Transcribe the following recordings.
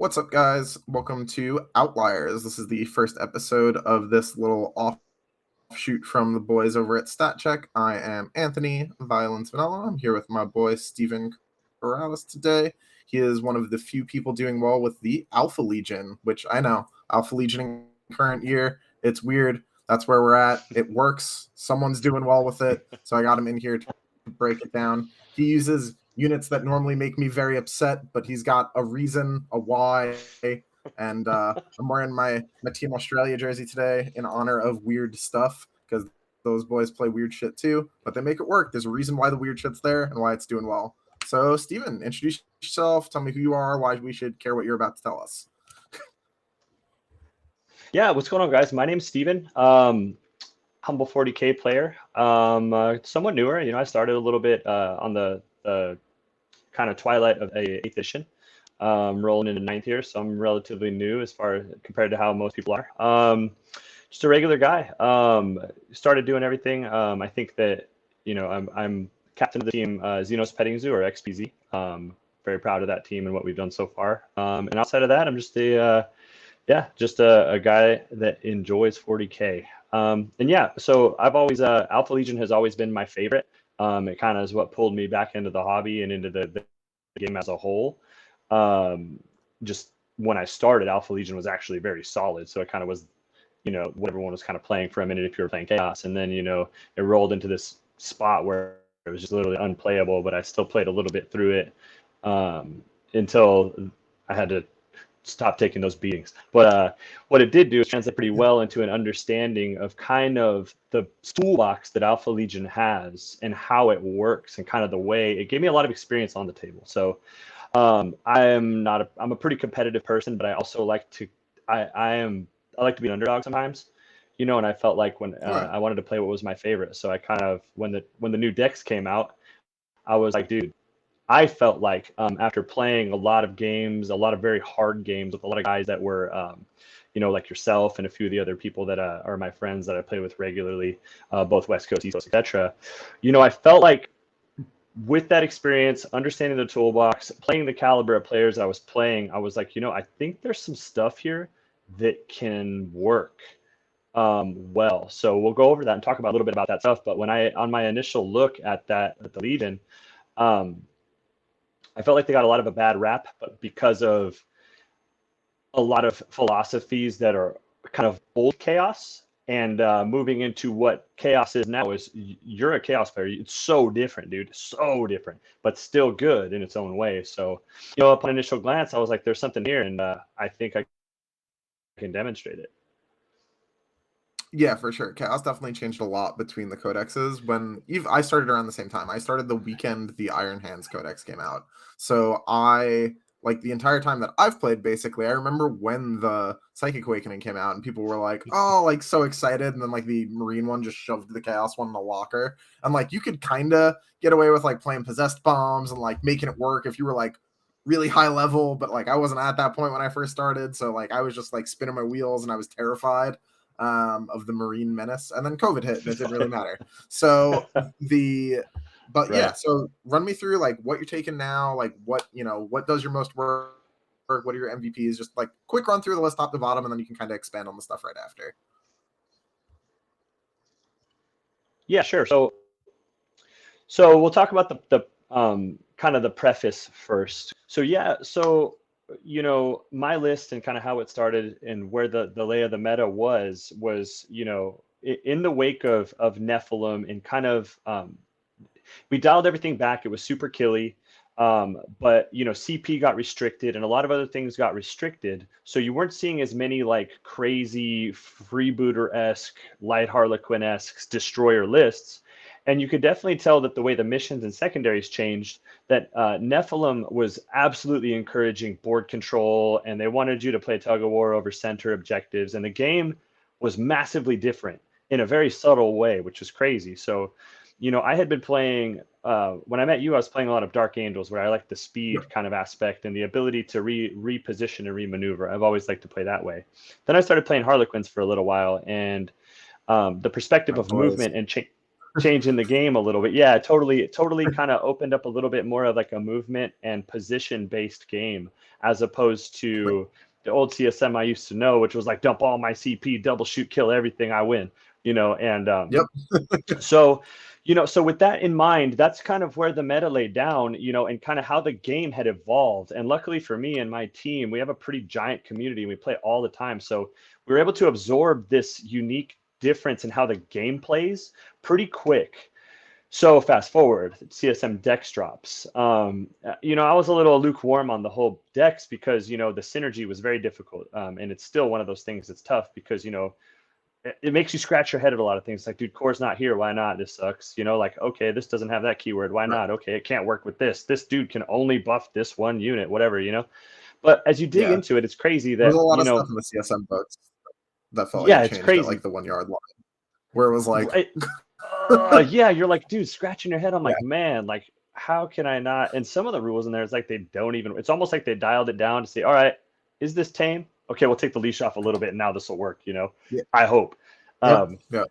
What's up, guys? Welcome to Outliers. This is the first episode of this little offshoot from the boys over at StatCheck. I am Anthony Violence Vanilla. I'm here with my boy Steven Corrales today. He is one of the few people doing well with the Alpha Legion, which I know, Alpha Legion in current year. It's weird. That's where we're at. It works. Someone's doing well with it. So I got him in here to break it down. He uses units that normally make me very upset, but he's got a reason, a why. And I'm wearing my Team Australia jersey today in honor of weird stuff because those boys play weird shit too, but they make it work. There's a reason why the weird shit's there and why it's doing well. So, Steven, introduce yourself. Tell me who you are, why we should care what you're about to tell us. Yeah, what's going on, guys? My name's Steven. Humble 40K player. Somewhat newer. I started a little bit on the kind of twilight of a 8th edition, rolling into 9th year, so I'm relatively new as far as compared to how most people are. Just a regular guy. Started doing everything. I think that I'm captain of the team Xenos Petting Zoo, or XPZ. Very proud of that team and what we've done so far. And outside of that, I'm just a guy that enjoys 40K. So I've always Alpha Legion has always been my favorite. It kind of is what pulled me back into the hobby and into the game as a whole. Just when I started, Alpha Legion was actually very solid, so it kind of was, what everyone was kind of playing for a minute if you were playing Chaos, and then it rolled into this spot where it was just literally unplayable, but I still played a little bit through it until I had to stop taking those beatings. But what it did do is translate pretty well into an understanding of kind of the toolbox that Alpha Legion has and how it works and kind of the way it gave me a lot of experience on the table. So I'm a pretty competitive person, but I also like to I like to be an underdog sometimes, and I felt like when I wanted to play what was my favorite. So I kind of when the new decks came out, I was like, dude, I felt like after playing a lot of games, a lot of very hard games with a lot of guys that were, like yourself and a few of the other people that are my friends that I play with regularly, both West Coast, East Coast, etc. I felt like with that experience, understanding the toolbox, playing the caliber of players I was playing, I was like, I think there's some stuff here that can work well. So we'll go over that and talk about a little bit about that stuff. But on my initial look at the Legion, I felt like they got a lot of a bad rap, but because of a lot of philosophies that are kind of old chaos and moving into what chaos is now is you're a chaos player. It's so different, dude. So different, but still good in its own way. So, upon initial glance, I was like, there's something here, and I think I can demonstrate it. Yeah, for sure. Chaos definitely changed a lot between the codexes. I started around the same time. I started the weekend the Iron Hands codex came out. So I like the entire time that I've played, basically, I remember when the Psychic Awakening came out and people were like, oh, like so excited. And then like the Marine one just shoved the Chaos one in a locker. And like you could kind of get away with like playing possessed bombs and like making it work if you were like really high level, but like I wasn't at that point when I first started. So like I was just like spinning my wheels and I was terrified of the Marine menace, and then COVID hit, and it didn't really matter. So Right. So run me through like what you're taking now, like what does your most work, what are your MVPs? Just like quick run through the list top to bottom, and then you can kind of expand on the stuff right after. Yeah, sure. So we'll talk about the kind of the preface first. So my list and kind of how it started and where the lay of the meta was in the wake of Nephilim and kind of we dialed everything back. It was super killy. But CP got restricted and a lot of other things got restricted. So you weren't seeing as many like crazy freebooter-esque, light Harlequin-esque destroyer lists. And you could definitely tell that the way the missions and secondaries changed, that Nephilim was absolutely encouraging board control, and they wanted you to play tug of war over center objectives. And the game was massively different in a very subtle way, which was crazy. So, I had been playing, when I met you, I was playing a lot of Dark Angels, where I like the speed kind of aspect and the ability to reposition and remaneuver. I've always liked to play that way. Then I started playing Harlequins for a little while, and the perspective My of boys. movement and change. changing the game a little bit. Yeah, totally kind of opened up a little bit more of like a movement and position based game as opposed Right. to the old CSM I used to know, which was like dump all my CP, double shoot, kill everything, I win, and Yep. so, so with that in mind, that's kind of where the meta laid down, and kind of how the game had evolved. And luckily for me and my team, we have a pretty giant community and we play all the time. So we were able to absorb this unique difference in how the game plays pretty quick. So fast forward, CSM Dex drops. I was a little lukewarm on the whole Dex because, the synergy was very difficult. And it's still one of those things that's tough because, it makes you scratch your head at a lot of things. Like, dude, core's not here. Why not? This sucks. Like, okay, this doesn't have that keyword. Why Right. not? Okay, it can't work with this. This dude can only buff this one unit, whatever. But as you dig Yeah. into it, it's crazy There was that, a lot of stuff in the CSM books that felt like yeah, it it's changed at crazy. like the 1 yard line, where it was like, Right. Yeah, you're like, dude, scratching your head. I'm yeah, like, man, like, how can I not? And some of the rules in there, it's like they don't even, it's almost like they dialed it down to say, all right, is this tame? Okay, we'll take the leash off a little bit and now this will work. yeah, I hope. yep, Um, yep,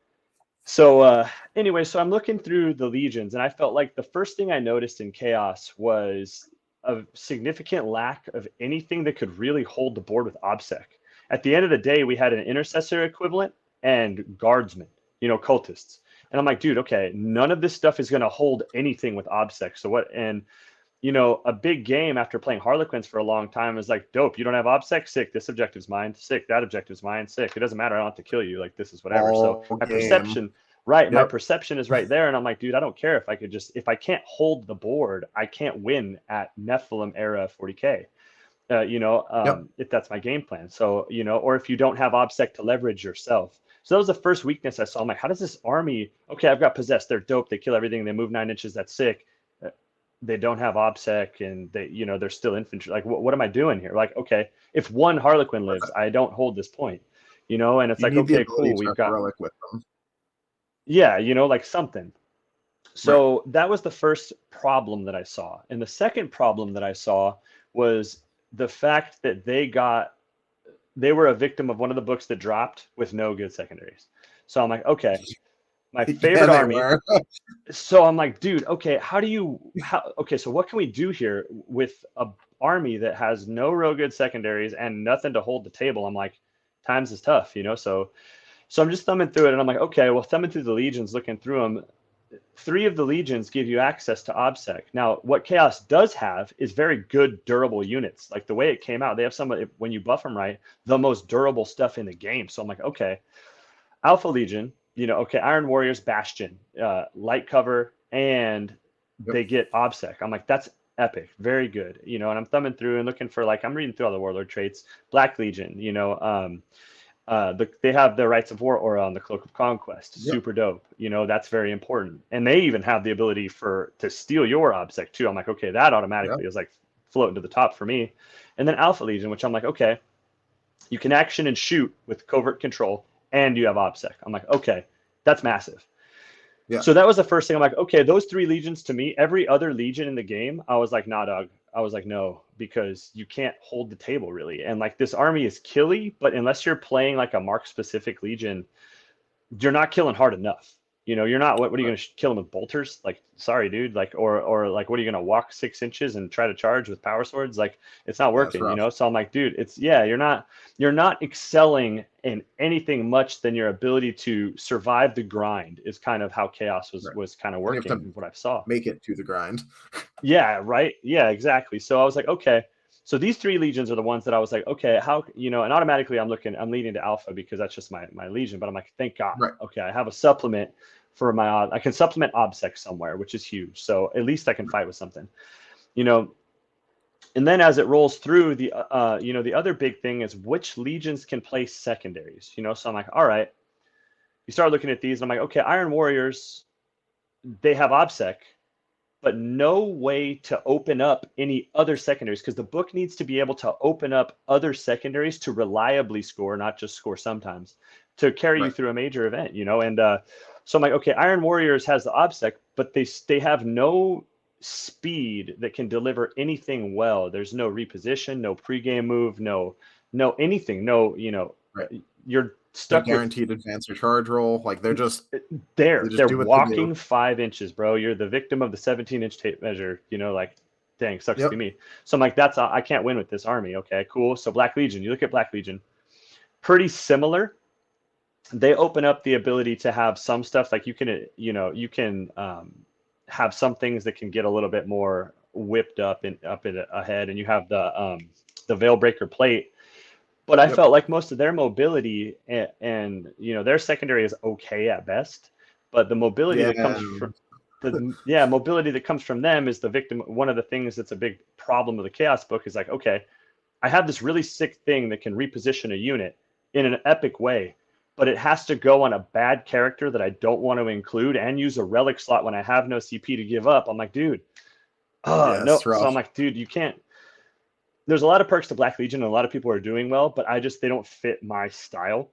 So anyway, so I'm looking through the legions, and I felt like the first thing I noticed in Chaos was a significant lack of anything that could really hold the board with OBSEC. At the end of the day, we had an intercessor equivalent and guardsmen, cultists. And I'm like, dude, okay, none of this stuff is going to hold anything with OBSEC. So what? And a big game after playing Harlequins for a long time is like, dope, you don't have OBSEC? Sick, this objective's mine. Sick, that objective's mine. Sick, it doesn't matter, I don't have to kill you. Like, this is whatever. So all my game. perception, right, my Yep, perception is right there. And I'm like, dude, I don't care if I can't hold the board, I can't win at Nephilim era 40K. yep. If that's my game plan. So, or if you don't have OBSEC to leverage yourself. So that was the first weakness I saw. I'm like, how does this army, okay, I've got possessed, they're dope, they kill everything, they move 9 inches, that's sick. They don't have OBSEC and they're still infantry. Like, what am I doing here? Like, okay, if one Harlequin lives, I don't hold this point, and it's You like, need the okay, ability cool. to We've got, heroic with them. yeah, like something. Right. So that was the first problem that I saw. And the second problem that I saw was the fact that they were a victim of one of the books that dropped with no good secondaries. So I'm like, okay, my Yeah, favorite they army. were. So I'm like, dude, okay, okay, so what can we do here with a army that has no real good secondaries and nothing to hold the table? I'm like, times is tough. So I'm just thumbing through it and I'm like, okay, well, thumbing through the legions, looking through them, 3 of the legions give you access to OBSEC. Now, what Chaos does have is very good, durable units. Like the way it came out, they have when you buff them right, the most durable stuff in the game. So I'm like, okay, Alpha Legion, okay, Iron Warriors, Bastion, light cover, and Yep. they get OBSEC. I'm like, that's epic, very good, and I'm thumbing through and looking for, like, I'm reading through all the Warlord traits. Black Legion, they have the Rights of War aura on the Cloak of Conquest, Yep. super dope. That's very important, and they even have the ability to steal your OBSEC too. I'm like, okay, that Yep. automatically is like floating to the top for me. And then Alpha Legion, which I'm like, okay, you can action and shoot with covert control, and you have OBSEC. I'm like, okay, that's massive. Yeah. So that was the first thing. I'm like, okay, those 3 legions to me, every other legion in the game, I was like, nah, dog. I was like, no, because you can't hold the table really. And like, this army is killy, but unless you're playing like a mark specific legion, you're not killing hard enough. You're not. What are you Right. going to kill them with bolters? Like, sorry, dude. Like, or like, what are you going to walk 6 inches and try to charge with power swords? Like, it's not Yeah, it's working. rough. So I'm like, dude, you're not excelling in anything much than your ability to survive the grind. Is kind of how Chaos was Right. was kind of And you have working. to What I saw. make it to the grind. Yeah, right. Yeah, exactly. So I was like, okay. So these 3 legions are the ones that I was like, okay, how, and automatically I'm leading to alpha because that's just my legion. But I'm like, thank God. Right. Okay, I have a supplement for I can supplement OBSEC somewhere, which is huge. So at least I can fight with something, you know. And then as it rolls through, the other big thing is which legions can play secondaries. So I'm like, all right. You start looking at these, and I'm like, okay, Iron Warriors, they have OBSEC, but no way to open up any other secondaries because the book needs to be able to open up other secondaries to reliably score, not just score sometimes, to carry you Right. through a major event. And so I'm like, okay, Iron Warriors has the OBSEC, but they have no speed that can deliver anything well. There's no reposition, no pregame move, no anything, no, Right. you're They're stuck with guaranteed advance or charge roll. Like they just they're do what they do. walking 5 inches, bro. You're the victim of the 17-inch tape measure. Like, dang, sucks to Yep. be me. So I'm like, I can't win with this army. Okay, cool. So Black Legion, you look at Black Legion, pretty similar. They open up the ability to have some stuff like you can have some things that can get a little bit more whipped up in ahead, and you have the Veil Breaker plate. But I Yep. felt like most of their mobility and their secondary is okay at best, but the mobility that comes Yeah. from mobility that comes from them is the victim. One of the things that's a big problem of the Chaos book is like, okay, I have this really sick thing that can reposition a unit in an epic way, but it has to go on a bad character that I don't want to include and use a relic slot when I have no CP to give up. I'm like, dude, Yeah, no. it's So rough. I'm like, dude, you can't. There's a lot of perks to Black Legion, and a lot of people are doing well, but they don't fit my style.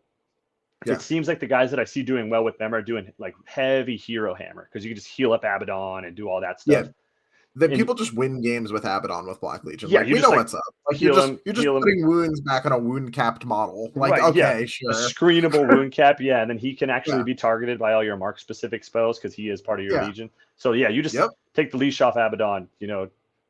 It Yeah. seems like the guys that I see doing well with them are doing like heavy hero hammer because you can just heal up Abaddon and do all that Yeah. stuff. That And people just win games with Abaddon with Black Legion. yeah, Like you we just know like what's up. Like heal them, you're just heal them. putting wounds back on a wound capped model. Like, Right, yeah. okay, A sure. screenable wound cap, yeah, and then he can actually Yeah. be targeted by all your mark specific spells because he is part of your Yeah. legion. So yeah, you just Yep. take the leash off Abaddon,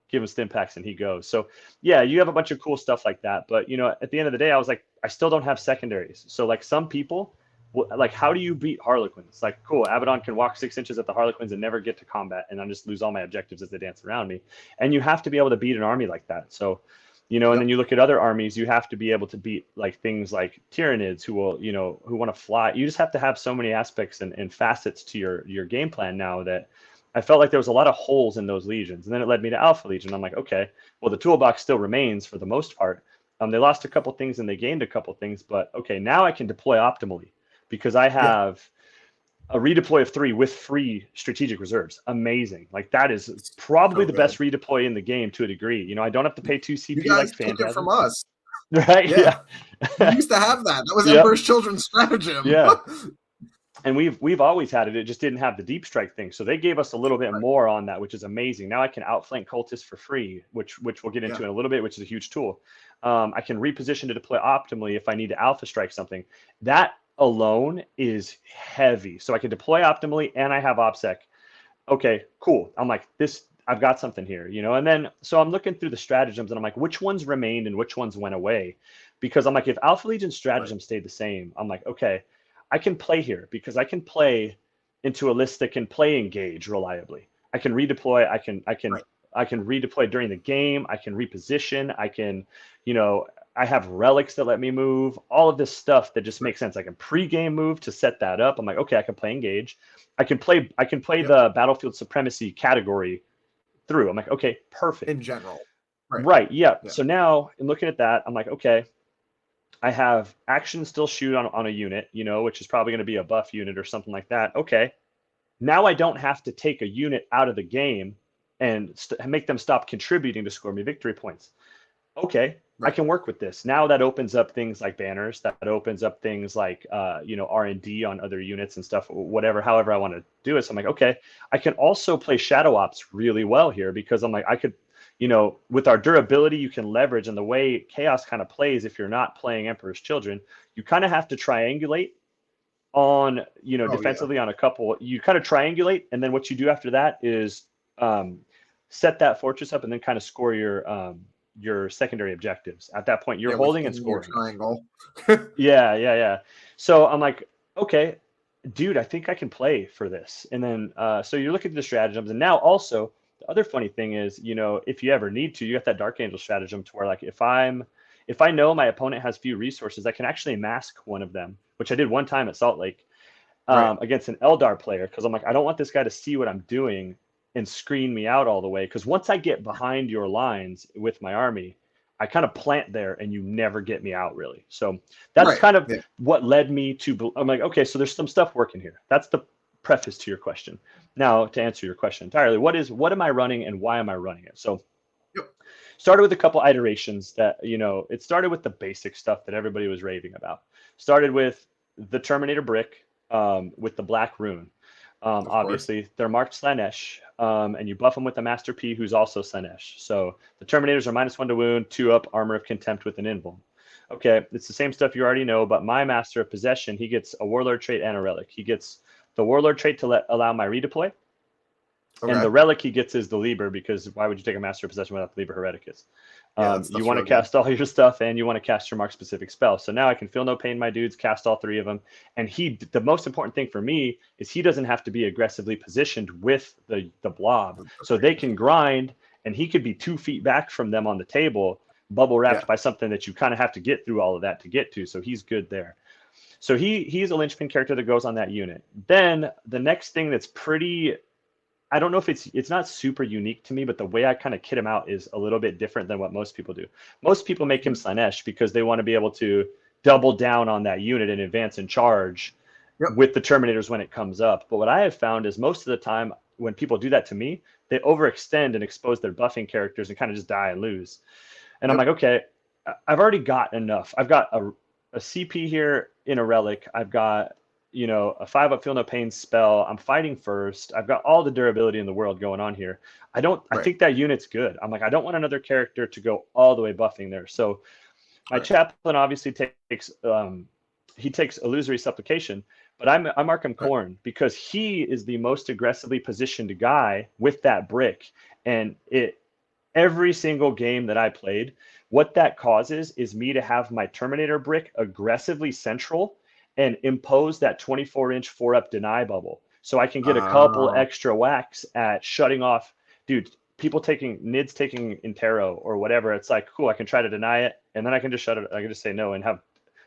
give him stim packs and he goes. So yeah, you have a bunch of cool stuff like that. But at the end of the day, I was like, I still don't have secondaries. So like some people, like, how do you beat Harlequins? Like, cool, Abaddon can walk 6 inches at the Harlequins and never get to combat, and I just lose all my objectives as they dance around me. And you have to be able to beat an army like that. So and then Yep. you look at other armies, you have to be able to beat like things like Tyranids who will, who want to fly. You just have to have so many aspects and facets to your game plan now that I felt like there was a lot of holes in those legions. And then it led me to Alpha Legion. I'm like, okay, well, the toolbox still remains for the most part. They lost a couple things and they gained a couple things, but okay, now I can deploy optimally because I Yeah. have a redeploy of 3 with free strategic reserves. Amazing. Like that is probably So the good. best redeploy in the game to a degree. I don't have to pay 2 You CP guys like took it from Phantasm. us. Right? Yeah. Yeah. We used to have that. That was Yep. Emperor's Children's stratagem. Yeah. And we've always had it. It just didn't have the deep strike thing. So they gave us a little bit more on that, which is amazing. Now I can outflank cultists for free, which we'll get into Yeah. in a little bit, which is a huge tool. I can reposition to deploy optimally if I need to alpha strike something. That alone is heavy. So I can deploy optimally and I have OPSEC. Okay, cool. I'm like, I've got something here, and then so I'm looking through the stratagems and I'm like, which ones remained and which ones went away? Because I'm like, if Alpha Legion Right. stratagem stayed the same, I'm like, okay, I can play here because I can play into a list that can play engage reliably. I can redeploy, Right. I can redeploy during the game, I can reposition, I can, I have relics that let me move, all of this stuff that just Right. makes sense. I can pre-game move to set that up. I'm like, okay, I can play engage. I can play Yep. the battlefield supremacy category through. I'm like, okay, perfect. In general. Right. Right. Yeah. Yeah. So now in looking at that, I'm like, okay, I have action still shoot on a unit, which is probably going to be a buff unit or something like that. Okay. Now I don't have to take a unit out of the game and make them stop contributing to score me victory points. Okay, I Right. can work with this. Now that opens up things like banners, that opens up things like R&D on other units and stuff, whatever, however I want to do it. So I'm like, okay, I can also play Shadow Ops really well here because I'm like, I could, with our durability, you can leverage, and the way Chaos kind of plays, if you're not playing Emperor's Children, you kind of have to triangulate on, Oh yeah. defensively on a couple. You kind of triangulate, and then what you do after that is set that fortress up and then kind of score your secondary objectives. At that point, you're Yeah, holding and within your scoring. triangle. Yeah. So I'm like, okay, dude, I think I can play for this. And then, so you look at the stratagems, and now also the other funny thing is, if you ever need to, you got that Dark Angel stratagem to where like if I know my opponent has few resources, I can actually mask one of them, which I did one time at Salt Lake Right. against an Eldar player because I'm like, I don't want this guy to see what I'm doing and screen me out all the way. Because once I get behind your lines with my army, I kind of plant there and you never get me out really. So that's Right. kind of Yeah. what led me to, I'm like, okay, so there's some stuff working here. That's the preface to your question. Now to answer your question entirely, what am I running and why am I running it? So Yep. started with a couple iterations that, it started with the basic stuff that everybody was raving about. Started with the Terminator brick with the black rune. Of course. Obviously, they're marked Slanesh, and you buff them with the Master P, who's also Slanesh. So the Terminators are -1 to wound, 2 up, armor of contempt with an invuln. Okay, it's the same stuff you already know, but my Master of Possession, he gets a Warlord trait and a Relic. He gets the Warlord trait to allow my redeploy, and Okay. the Relic he gets is the Liber, because why would you take a Master of Possession without the Liber Hereticus? Yeah, that You stuff's want to real good. cast all your stuff, and you want to cast your mark-specific spell. So now I can feel no pain, my dudes, cast all 3 of them. And the most important thing for me is he doesn't have to be aggressively positioned with the blob. So they can grind, and he could be 2 feet back from them on the table, bubble wrapped Yeah. by something that you kind of have to get through all of that to get to. So he's good there. So he's a linchpin character that goes on that unit. Then the next thing that's pretty, I don't know if it's not super unique to me, but the way I kind of kit him out is a little bit different than what most people do. Most people make him Slanesh because they want to be able to double down on that unit and advance and charge Yep. with the Terminators when it comes up. But what I have found is most of the time when people do that to me, they overextend and expose their buffing characters and kind of just die and lose. And I'm Yep. like, okay, I've already got enough. I've got a CP here in a Relic. I've got, a 5-up Feel No Pain spell. I'm fighting first. I've got all the durability in the world going on here. I Right. think that unit's good. I'm like, I don't want another character to go all the way buffing there. So my Right. chaplain obviously takes Illusory Supplication, but I mark him Right. Corn because he is the most aggressively positioned guy with that brick. And every single game that I played, what that causes is me to have my Terminator brick aggressively central and impose that 24-inch 4-up deny bubble. So I can get a couple Uh, extra whacks at shutting off, dude. People taking Nids taking Intero or whatever. It's like, cool, I can try to deny it, and then I can just shut it. I can just say no and have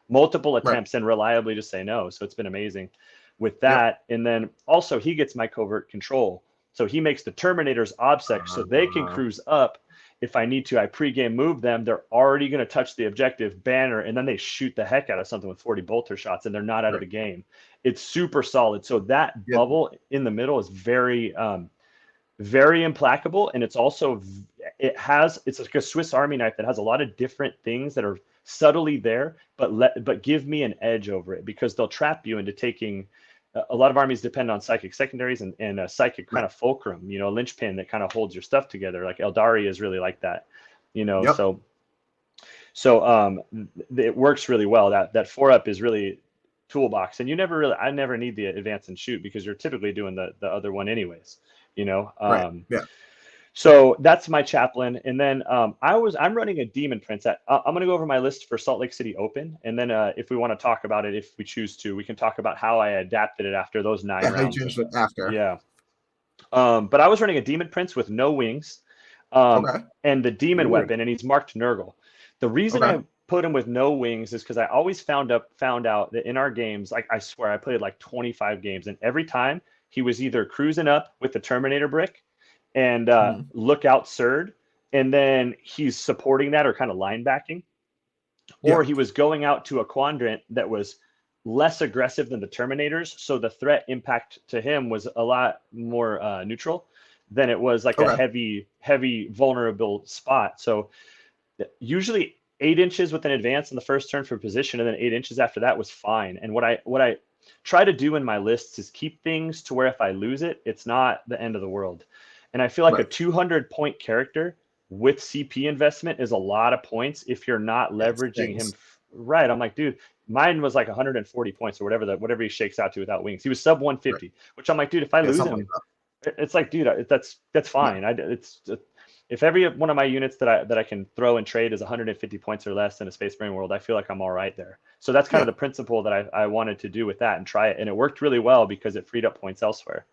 multiple right. attempts and reliably just say no. So it's been amazing with Yep. that. And then also he gets my covert control. So he makes the Terminators obsec so they can Uh, cruise up. If I need to, I pregame move them. They're already going to touch the objective banner, and then they shoot the heck out of something with 40 bolter shots, and they're not out of right. the game. It's super solid. So that Yep. bubble in the middle is very, very implacable, and it's like a Swiss Army knife that has a lot of different things that are subtly there, but give me an edge over it because they'll trap you into taking. A lot of armies depend on psychic secondaries and a psychic kind Right. of fulcrum, a linchpin that kind of holds your stuff together. Like Eldari is really like that, Yep. So it works really well. That 4-up is really toolbox, and I never need the advance and shoot because you're typically doing the other one anyways. You know, Right. um, Yeah. so that's my chaplain, and then I'm running a demon prince. I'm going to go over my list for Salt Lake City Open, and then if we want to talk about it, if we choose to, we can talk about how I adapted it after those 9 Yeah. How you rounds of changed it after? yeah. But I was running a demon prince with no wings, Okay. and the demon Weird. weapon, and he's marked Nurgle. The reason Okay. I put him with no wings is because I always found out that in our games, like I swear I played like 25 games, and every time he was either cruising up with the Terminator brick and Mhm. lookout Surd, and then he's supporting that or kind of line backing, or Yeah. he was going out to a quadrant that was less aggressive than the Terminators, so the threat impact to him was a lot more neutral than it was like a Okay. heavy vulnerable spot. So usually 8 inches with an advance in the first turn for position, and then 8 inches after that was fine. And what I try to do in my lists is keep things to where if I lose it, it's not the end of the world. And I feel like a Right. 200-point character with CP investment is a lot of points if you're not Yeah. It leveraging him stings. right. I'm like, dude, mine was like 140 points or whatever he shakes out to without wings. He was sub Right. 150, which I'm like, dude, if I Yeah. lose Something like him, that. it's like, dude, that's Yeah. fine. It's if every one of my units that I can throw and trade is 150 points or less in a Space Marine world, I feel like I'm all right there. So that's kind of Yeah. the principle that I wanted to do with that and try it, and it worked really well because it freed up points elsewhere.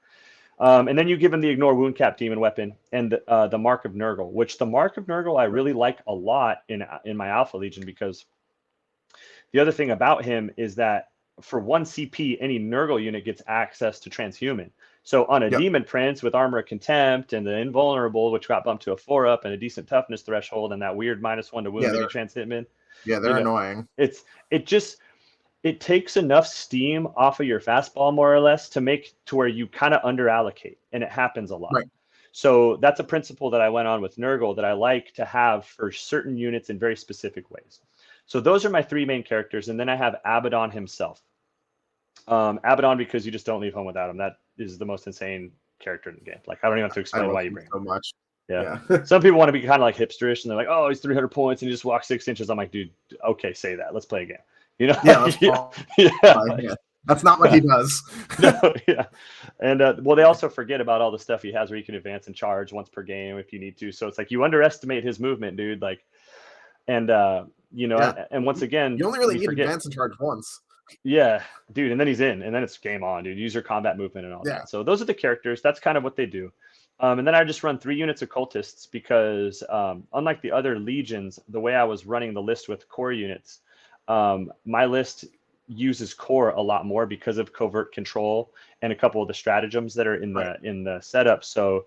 And then you give him the Ignore Wound Cap Demon weapon and the Mark of Nurgle, which the Mark of Nurgle I Right. really like a lot in my Alpha Legion because the other thing about him is that for 1 CP, any Nurgle unit gets access to Transhuman. So on a Yep. Demon Prince with Armor of Contempt and the Invulnerable, which got bumped to a 4-up and a decent toughness threshold and that weird -1 to wound Yeah. mini trans hitman, you They're know, annoying. it's it just it takes enough steam off of your fastball more or less to make to where you kind of under allocate, and it happens a lot. Right. So that's a principle that I went on with Nurgle that I like to have for certain units in very specific ways. So those are my 3 main characters, and then I have Abaddon himself. Abaddon because you just don't leave home without him. That is the most insane character in the game. Like I don't even have to I explain love why you him bring him. so much. Yeah. Yeah. Some people want to be kind of like hipsterish and they're like, oh, he's 300 points and he just walked 6 inches. I'm like, dude, okay, say that. Let's play a game. You know? Yeah, let's Yeah. qualify. Yeah. Yeah. That's not what he does. No, yeah. And well, they also forget about all the stuff he has where you can advance and charge once per game if you need to. So it's like you underestimate his movement, dude. Like, and Yeah. and once again, You only really we need forget. advance and charge once. Yeah, dude, and then he's in, and then it's game on, dude. Use your combat movement and all Yeah. that. So those are the characters. That's kind of what they do. And then I just run 3 units of cultists because, unlike the other legions, the way I was running the list with core units, my list uses core a lot more because of covert control and a couple of the stratagems that are in Right. the setup. So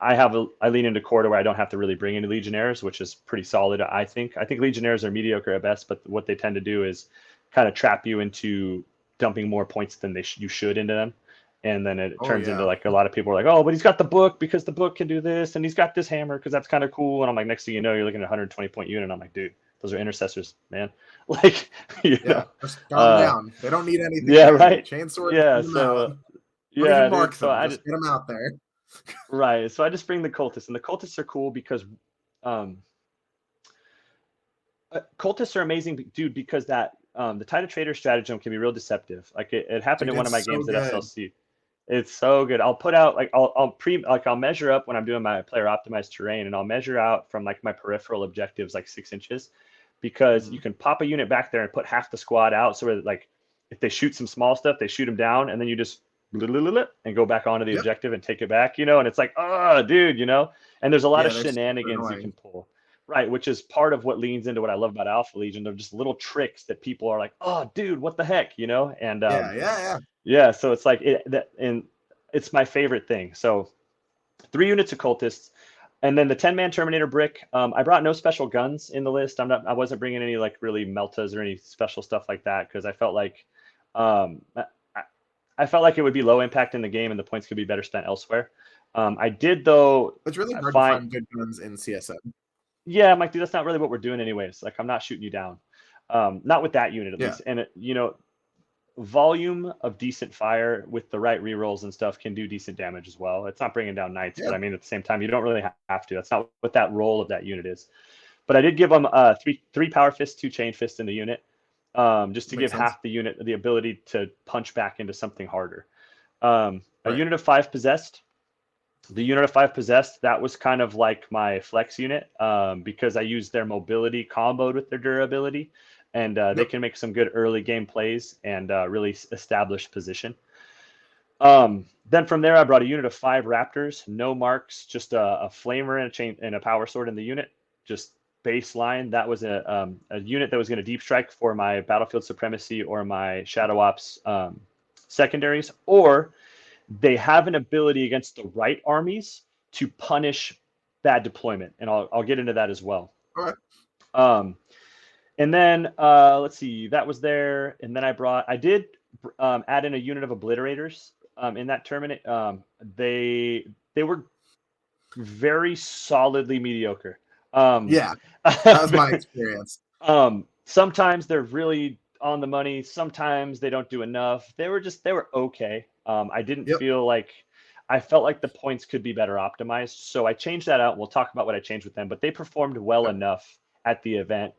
I lean into core to where I don't have to really bring any legionnaires, which is pretty solid. I think legionnaires are mediocre at best, but what they tend to do is kind of trap you into dumping more points than you should into them. And then it Oh turns into yeah. like a lot of people are like, oh, but he's got the book because the book can do this, and he's got this hammer because that's kind of cool. And I'm like, next thing you know, you're looking at a 120-point unit. And I'm like, dude, those are intercessors, man. Like, Yeah. Just calm uh, down. They don't need anything yeah, heavy. right. Chainsword, Yeah. send them out. So Don't even yeah, mark dude. So them. Just get them out there. right. So I just bring the cultists, and the cultists are cool because um, cultists are amazing, dude, because that the Tide of Trader stratagem can be real deceptive. Like it happened Dude, in one of my it's so games at good. SLC. It's so good. I'll put out like I'll measure up when I'm doing my player optimized terrain, and I'll measure out from like my peripheral objectives like 6 inches, because you Mhm. can pop a unit back there and put half the squad out. So like if they shoot some small stuff, they shoot them down, and then you just and go back onto the Yep. objective and take it back, and it's like, oh, dude, and there's a lot Yeah, of they're super shenanigans you annoying. can pull. Right, which is part of what leans into what I love about Alpha Legion. They're just little tricks that people are like, "Oh, dude, what the heck," And Yeah, yeah, yeah. yeah, so it's like and it's my favorite thing. So 3 units of cultists, and then the 10-man Terminator brick. I brought no special guns in the list. I wasn't bringing any like really meltas or any special stuff like that because I felt like, um, I felt like it would be low impact in the game and the points could be better spent elsewhere. I did though. It's really I hard to find find good guns in CSM. Yeah, I'm like, dude, that's not really what we're doing anyways. Like, I'm not shooting you down. Not with that unit at Yeah. least. And volume of decent fire with the right rerolls and stuff can do decent damage as well. It's not bringing down knights, Yeah. but I mean, at the same time, you don't really have to. That's not what that role of that unit is. But I did give them three power fists, 2 chain fists in the unit, just to Makes give sense. half the unit the ability to punch back into something harder. A Right. unit of 5 possessed. The unit of 5 possessed, that was kind of like my flex unit, because I used their mobility comboed with their durability, and they Yep. can make some good early game plays and really establish position. Then from there, I brought a unit of 5 raptors, no marks, just a flamer and a chain and a power sword in the unit, just baseline. That was a unit that was going to deep strike for my battlefield supremacy or my shadow ops secondaries, or they have an ability against the right armies to punish bad deployment, and I'll get into that as well. All right. Um, and then let's see, that was there, and then I did add in a unit of obliterators in that tournament. They were very solidly mediocre. Yeah. That was my experience. Sometimes they're really on the money. Sometimes they don't do enough. They were okay. I didn't Yep. feel like I felt like the points could be better optimized. So I changed that out. We'll talk about what I changed with them, but they performed well Okay. enough at the event,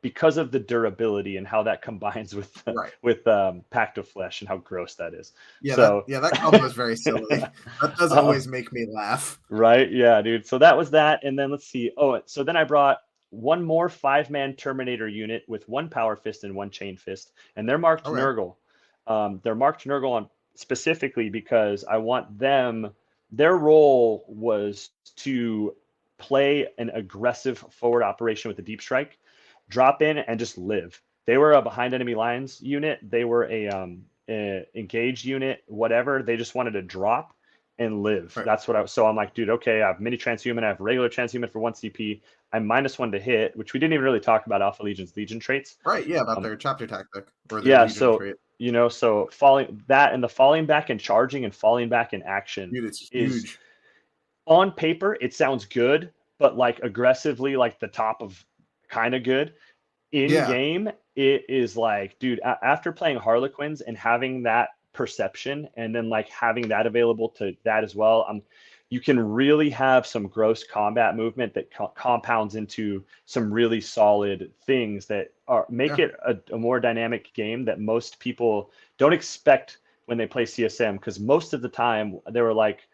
because of the durability and how that combines with Right. Pact of Flesh and how gross that is. Yeah, So that combo is very silly. That does uh, always make me laugh. right, yeah, dude. So that was that, and then let's see. Oh, so then I brought one more 5-man Terminator unit with 1 power fist and 1 chain fist, and they're marked Okay. Nurgle. They're marked Nurgle on specifically because I want them. Their role was to play an aggressive forward operation with a deep strike, drop in and just live. They were a behind enemy lines unit. They were a engaged unit, whatever. They just wanted to drop and live. Right. That's what so I'm like, dude, okay, I have mini transhuman, I have regular transhuman for 1 CP. I'm -1 to hit, which we didn't even really talk about Alpha Legion's Legion traits. Right. Yeah, about their chapter tactic or their Yeah, legion so trait. so falling that and the falling back and charging and falling back in action Dude, it's is, huge. on paper, it sounds good, but like aggressively, like the top of kind of good. In Yeah. game, it is like, dude, after playing Harlequins and having that perception and then like having that available to that as well, you can really have some gross combat movement that compounds into some really solid things that make Yeah. it a more dynamic game that most people don't expect when they play CSM, because most of the time they were like,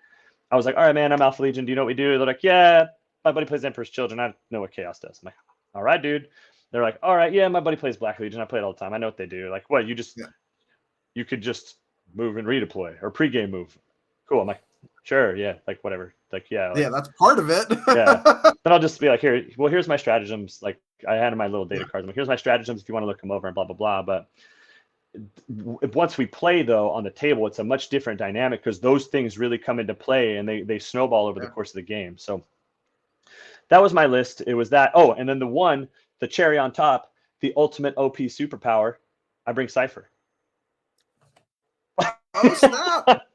I was like, all right, man, I'm Alpha Legion. Do you know what we do? They're like, yeah, my buddy plays Emperor's Children. I know what Chaos does. I'm like, all right, dude. They're like, all right, yeah, my buddy plays Black Legion. I play it all the time. I know what they do. Like, what? Yeah. You could just move and redeploy or pregame move. Cool. I'm like, sure, yeah, like whatever. Like, yeah, like, Yeah, that's part of it. yeah. Then I'll just be like, here, well, here's my stratagems. Like, I had in my little data Yeah. cards. I'm like, here's my stratagems if you want to look them over and blah blah blah. But once we play though on the table, it's a much different dynamic because those things really come into play and they snowball over the course of the game. So that was my list. It was that. Oh, and then the cherry on top, the ultimate OP superpower. I bring Cypher. Oh snap!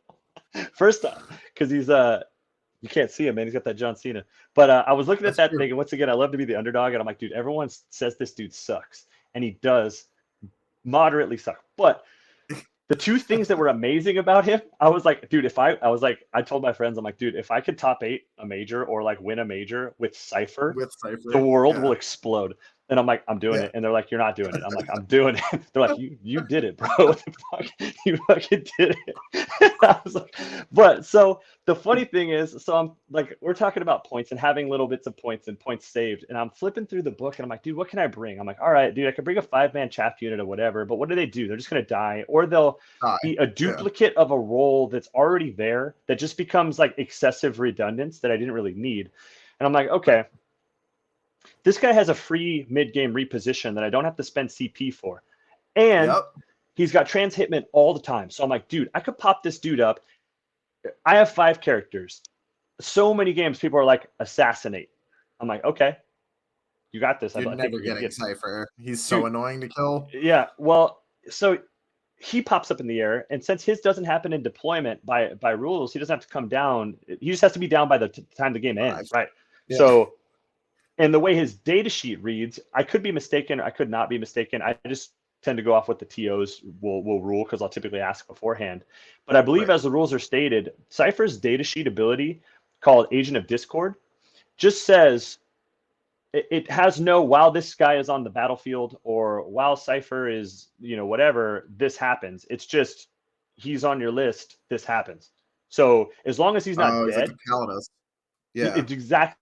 First off, because he's you can't see him, man. He's got that John Cena. But I was looking at That's that true. thing, and once again, I love to be the underdog, and I'm like, dude, everyone says this dude sucks, and he does moderately suck. But the two things that were amazing about him, I was like, dude, I told my friends, I'm like, dude, if I could top 8 a major or like win a major with Cypher, With the Cypher. world will Yeah. explode. And I'm like, I'm doing Yeah. it. And they're like, you're not doing it. I'm like, I'm doing it. They're like, you did it, bro. What the fuck? You fucking did it. I was like, but so the funny thing is, so I'm like, we're talking about points and having little bits of points and points saved. And I'm flipping through the book and I'm like, dude, what can I bring? I'm like, all right, dude, I could bring a 5-man chaff unit or whatever. But what do? They're just going to die, or they'll be a Yeah. duplicate of a role that's already there that just becomes like excessive redundance that I didn't really need. And I'm like, okay, this guy has a free mid-game reposition that I don't have to spend CP for. And Yep. he's got trans hitman all the time. So I'm like, dude, I could pop this dude up. I have 5 characters. So many games people are like, assassinate. I'm like, okay, you got this. I You're think never you're going to getting get Cypher. He's so dude. annoying to kill. Yeah, well, so he pops up in the air, and since his doesn't happen in deployment by rules, he doesn't have to come down. He just has to be down by the time the game ends, right? Yeah. So, and the way his data sheet reads, I could be mistaken, I could not be mistaken. I just tend to go off what the TOs will rule because I'll typically ask beforehand. But I believe, Right. as the rules are stated, Cypher's data sheet ability, called Agent of Discord, just says it has no while this guy is on the battlefield or while Cypher is, whatever, this happens. It's just he's on your list, this happens. So as long as he's not He's like dead, a Calidus. Yeah. it's exactly,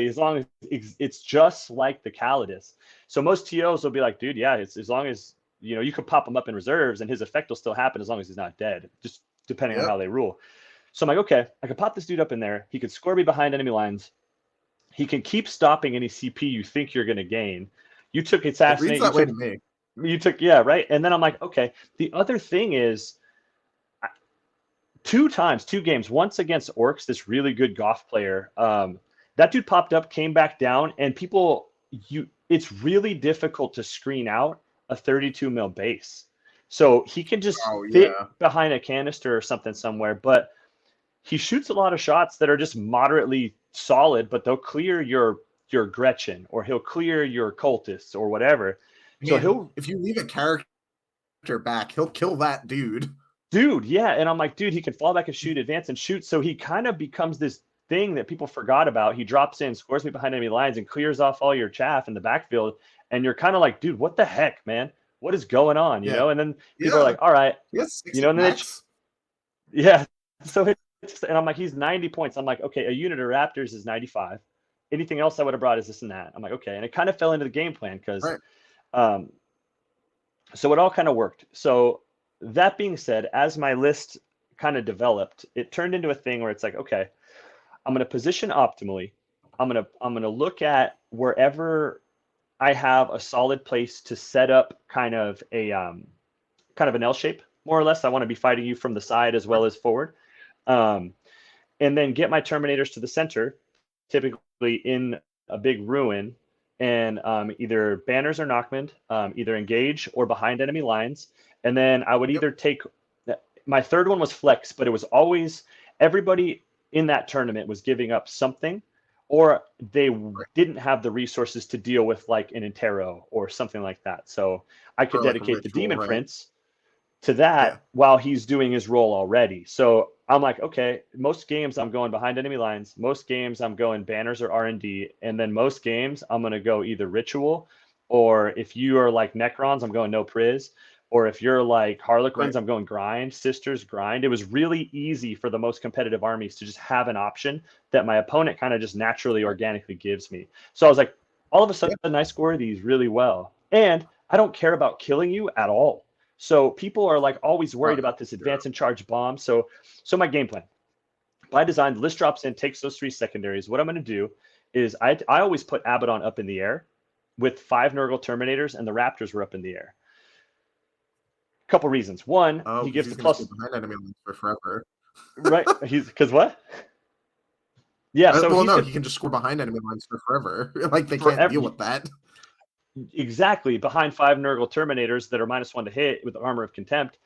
as long as it's just like the Calidus. So most TOs will be like, dude, yeah, it's as long as you can pop him up in reserves and his effect will still happen as long as he's not dead, just depending on Yep. how they rule. So I'm like, okay, I could pop this dude up in there. He could score me behind enemy lines. He can keep stopping any CP you think you're going to gain. You took It reads assassinate. that way to me. You took, yeah, right. And then I'm like, okay. The other thing is, 2 games, once against Orcs, this really good Goth player. That dude popped up, came back down, and it's really difficult to screen out a 32 mil base. So he can just fit behind a canister or something somewhere, but he shoots a lot of shots that are just moderately solid, but they'll clear your Gretchen, or he'll clear your cultists or whatever. So if you leave a character back, he'll kill that dude. Dude, yeah. And I'm like, dude, he can fall back and shoot, advance and shoot. So he kind of becomes this thing that people forgot about. He drops in, scores me behind enemy lines, and clears off all your chaff in the backfield. And you're kind of like, dude, what the heck, man? What is going on? Yeah. And then people are like, all right, Yes. and then yeah. So and I'm like, he's 90 points. I'm like, okay, a unit of Raptors is 95. Anything else I would have brought is this and that. I'm like, okay. And it kind of fell into the game plan because, so it all kind of worked. So that being said, as my list kind of developed, it turned into a thing where it's like, okay, I'm going to position optimally. I'm going to look at wherever I have a solid place to set up kind of an L shape, more or less. I want to be fighting you from the side as well as forward. And then get my Terminators to the center, typically in a big ruin, and either banners or Knockman, either engage or behind enemy lines. And then I would either take, my third one was flex, but it was always, everybody in that tournament was giving up something, or they didn't have the resources to deal with like an Intero or something like that. So I could dedicate the Demon Prince. to Yeah. that while he's doing his role already. So I'm like, okay, most games I'm going behind enemy lines. Most games I'm going banners or R&D. And then most games I'm going to go either ritual, or if you are like Necrons, I'm going no priz. Or if you're like Right. Harlequins, I'm going grind, sisters grind. It was really easy for the most competitive armies to just have an option that my opponent kind of just naturally, Right. organically gives me. So I was like, all of a Yeah. sudden I score these really well. And I don't care about killing you at all. So people are like always worried about this Yeah. advance and charge bomb. So my game plan by design, the list drops in, takes those 3 secondaries. What I'm going to do is I always put Abaddon up in the air with 5 Nurgle Terminators, and the Raptors were up in the air. Couple reasons. One, Oh, he because gives he's the going to stay plus, behind enemy lines for forever. right. He's because what? Yeah. So Well, he's no, good he can just score behind enemy lines for forever. Like they can't forever. deal with that. Exactly, behind 5 Nurgle Terminators that are -1 to hit with the Armor of Contempt,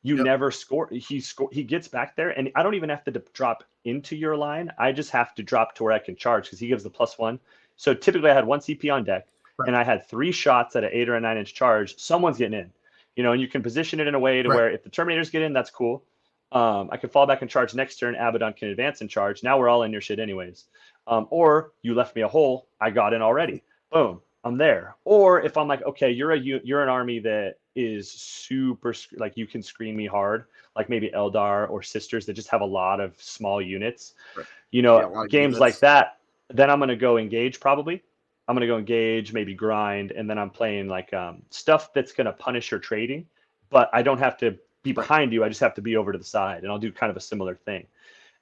you Yep. never score. He gets back there, and I don't even have to drop into your line. I just have to drop to where I can charge because he gives the +1. So typically, I had 1 CP on deck, Right. and I had 3 shots at an 8 or a 9-inch charge. Someone's getting in, and you can position it in a way to Right. where if the Terminators get in, that's cool. I can fall back and charge next turn. Abaddon can advance and charge. Now we're all in your shit anyways. Or you left me a hole. I got in already. Boom. I'm there. Or if I'm like, okay, you're an army that is super like you can screen me hard, like maybe Eldar or Sisters that just have a lot of small units. Right. Yeah, a lot of Games like units. that, then I'm gonna go engage probably. I'm gonna go engage, maybe grind, and then I'm playing like stuff that's gonna punish your trading, but I don't have to be Right. behind you. I just have to be over to the side, and I'll do kind of a similar thing.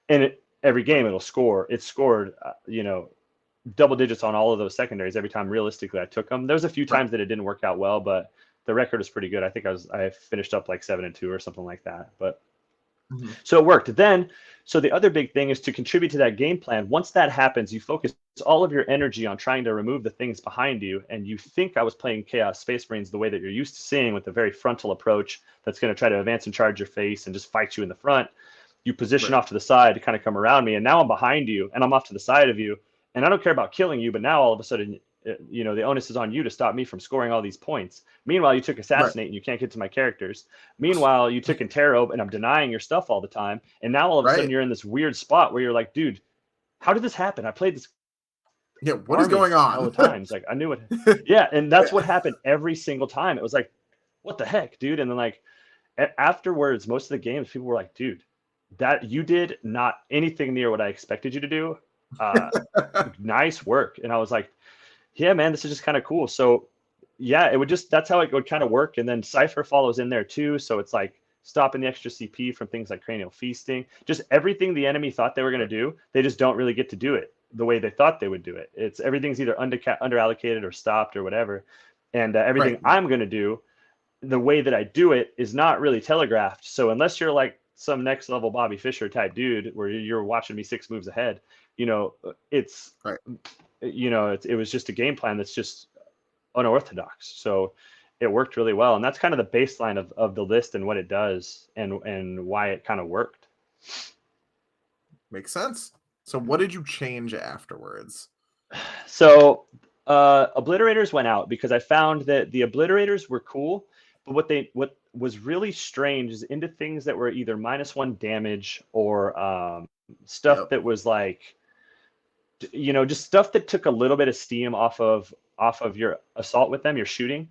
And every Right. game it'll score. It scored, double digits on all of those secondaries every time realistically I took them. There's a few Right. times that it didn't work out well, but the record is pretty good. I think I finished up like 7-2 or something like that. But Mm-hmm. so it worked. Then so the other big thing is to contribute to that game plan. Once that happens, you focus all of your energy on trying to remove the things behind you. And you think I was playing Chaos Space Marines the way that you're used to seeing with a very frontal approach that's going to try to advance and charge your face and just fight you in the front. You position Right. off to the side to kind of come around me, and now I'm behind you and I'm off to the side of you, and I don't care about killing you, but now all of a sudden the onus is on you to stop me from scoring all these points. Meanwhile, you took Right. assassinate and you can't get to my characters. Meanwhile, you took interro and I'm denying your stuff all the time, and now all of a sudden Right. you're in this weird spot where you're like, dude, how did this happen? I played this Yeah. What is army going hell on? of times, like I knew it. Yeah, and that's what happened every single time. It was like, what the heck, dude? And then like afterwards, most of the games, people were like, dude, that you did not anything near what I expected you to do. Uh, nice work. And I was like, yeah, man, this is just kind of cool. So yeah, it would just, that's how it would kind of work. And then Cypher follows in there too. So it's like stopping the extra CP from things like cranial feasting, just everything the enemy thought they were going to Right. do. They just don't really get to do it the way they thought they would do it. It's everything's either under allocated or stopped or whatever. And Right. everything I'm going to do, the way that I do it is not really telegraphed. So unless you're like some next level Bobby Fischer type dude where you're watching me 6 moves ahead, you know, it's Right. it was just a game plan that's just unorthodox. So it worked really well, and that's kind of the baseline of the list and what it does and why it kind of worked. Makes sense. So what did you change afterwards? So obliterators went out because I found that the obliterators were cool, but what was really strange is into things that were either -1 damage or stuff Yep. that was like just stuff that took a little bit of steam off of your assault with them, your shooting.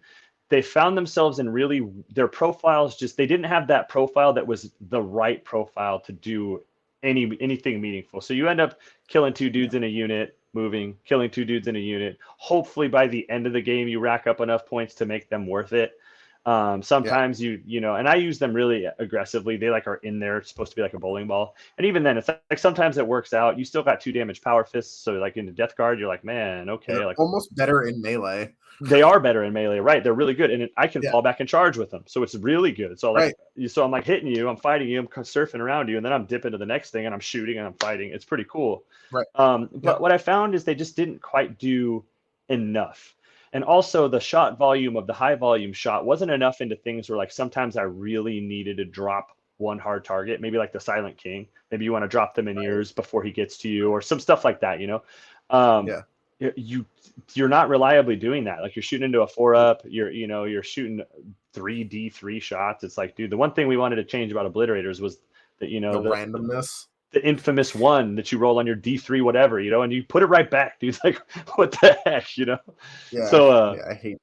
They found themselves in really their profiles just they didn't have that profile that was the right profile to do anything meaningful. So you end up killing 2 dudes Yeah. in a unit, moving, killing 2 dudes in a unit. Hopefully by the end of the game you rack up enough points to make them worth it. Yeah. Sometimes and I use them really aggressively. They like are in there. It's supposed to be like a bowling ball. And even then, it's like sometimes it works out. You still got 2 damage power fists. So like into Death Guard, you're like, man, okay, They're like almost better in melee. they are better in melee, right? They're really good, and I can Yeah. fall back and charge with them, so it's really good. Right. So I'm like hitting you, I'm fighting you, I'm surfing around you, and then I'm dipping to the next thing, and I'm shooting and I'm fighting. It's pretty cool. Right. But Yep. what I found is they just didn't quite do enough, and also the shot volume of the high volume shot wasn't enough into things where like sometimes I really needed to drop one hard target, maybe like the Silent King. Maybe you want to drop them in Right. ears before he gets to you, or some stuff like that. Um, Yeah. you're not reliably doing that. Like you're shooting into a 4-up, you're shooting 3D3 shots. It's like, dude, the one thing we wanted to change about obliterators was that, The the randomness. the infamous one that you roll on your D3 whatever, and you put it right back, dude. Like, what the heck. Yeah, So yeah, I hate.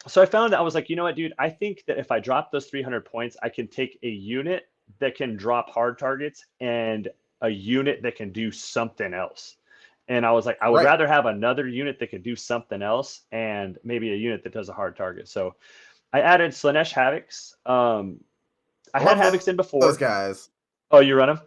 so I found that I was like, you know what, dude, I think that if I drop those 300 points, I can take a unit that can drop hard targets and a unit that can do something else. And I was like, I would Right. rather have another unit that can do something else and maybe a unit that does a hard target. So I added Slanesh Havocs. I I had love Havocs in those before. guys. Oh, you run them?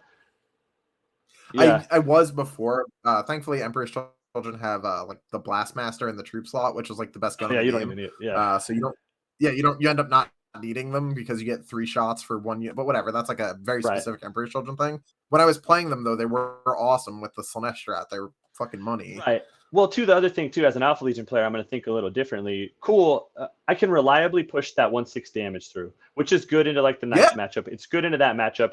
Yeah. I was before. Thankfully, Emperor's Children have like the Blastmaster in the troop slot, which is like the best Oh, gun in yeah, the you don't game. even need it. Yeah. So you end up not needing them because you get 3 shots for 1 unit. But whatever, that's like a very Right. specific Emperor's Children thing. When I was playing them though, they were awesome with the Slanesh strat. They were fucking money. Right. Well, too, the other thing too, as an Alpha Legion player, I'm going to think a little differently. Cool. I can reliably push that 1/6 damage through, which is good into like the Yeah, Knights matchup. It's good into that matchup.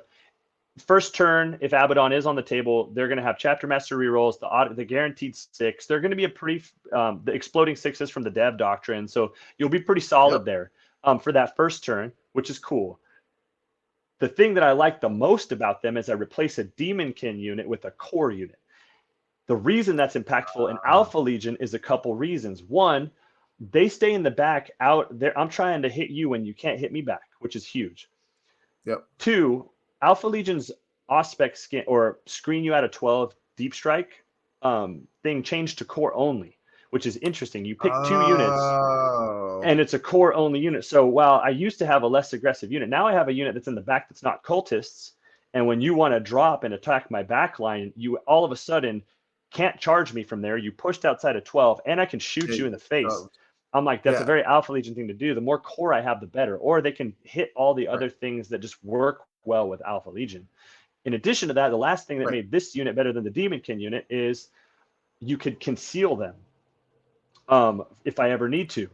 First turn, if Abaddon is on the table, they're going to have Chapter Master rerolls, the guaranteed 6. They're going to be a pretty the exploding 6s from the Dev Doctrine, so you'll be pretty yep, solid there for that first turn, which is cool. The thing that I like the most about them is I replace a Demonkin unit with a core unit. The reason that's impactful in Alpha Legion is a couple reasons. One, they stay in the back out there. I'm trying to hit you and you can't hit me back, which is huge. yep. Two, Alpha Legion's Auspex skin or screen you out of 12 deep strike thing changed to core only, which is interesting. You pick 2 units Oh, and it's a core only unit. So while I used to have a less aggressive unit, now I have a unit that's in the back that's not cultists. And when you want to drop and attack my back line, you all of a sudden can't charge me from there. You pushed outside of 12 and I can shoot you in the face. I'm like, that's a yeah, very Alpha Legion thing to do. The more core I have, the better. Or they can hit all the right, other things that just work well with Alpha Legion. In addition to that, the last thing that right. made this unit better than the Demonkin unit is you could conceal them if I ever need to.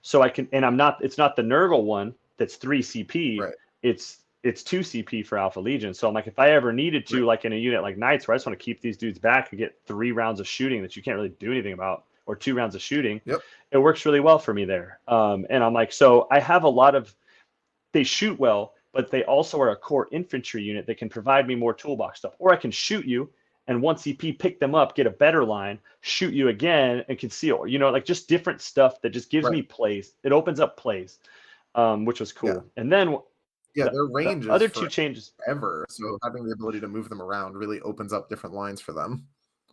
So I can, and it's not the Nurgle one that's 3 CP. Right. It's 2 CP for Alpha Legion. So I'm like, if I ever needed to, Right. like in a unit like Knights, where I just want to keep these dudes back and get 3 rounds of shooting that you can't really do anything about, or 2 rounds of shooting, Yep. it works really well for me there. And I'm like, so I have a lot of, they shoot well, but they also are a core infantry unit that can provide me more toolbox stuff. Or I can shoot you and 1 CP, pick them up, get a better line, shoot you again, and conceal. Like just different stuff that just gives Right. me plays. It opens up plays, which was Yeah. cool. And then Yeah, the their the range is other 2 changes, forever, so having the ability to move them around really opens up different lines for them.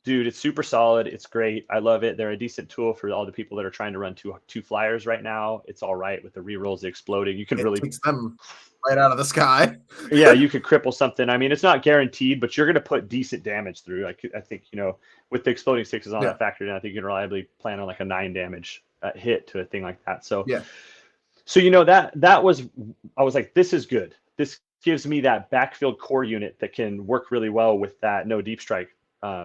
dude, it's super solid. It's great. I love it. They're a decent tool for all the people that are trying to run two flyers right now. It's all right with the rerolls, the exploding. You can It really takes them right out of the sky. yeah, you could cripple something. I mean, it's not guaranteed, but you're going to put decent damage through. I think, with the exploding 6s on Yeah, that factored in, I think you can reliably plan on like a 9 damage hit to a thing like that. So, yeah, that was, I was like, this is good. This gives me that backfield core unit that can work really well with that no deep strike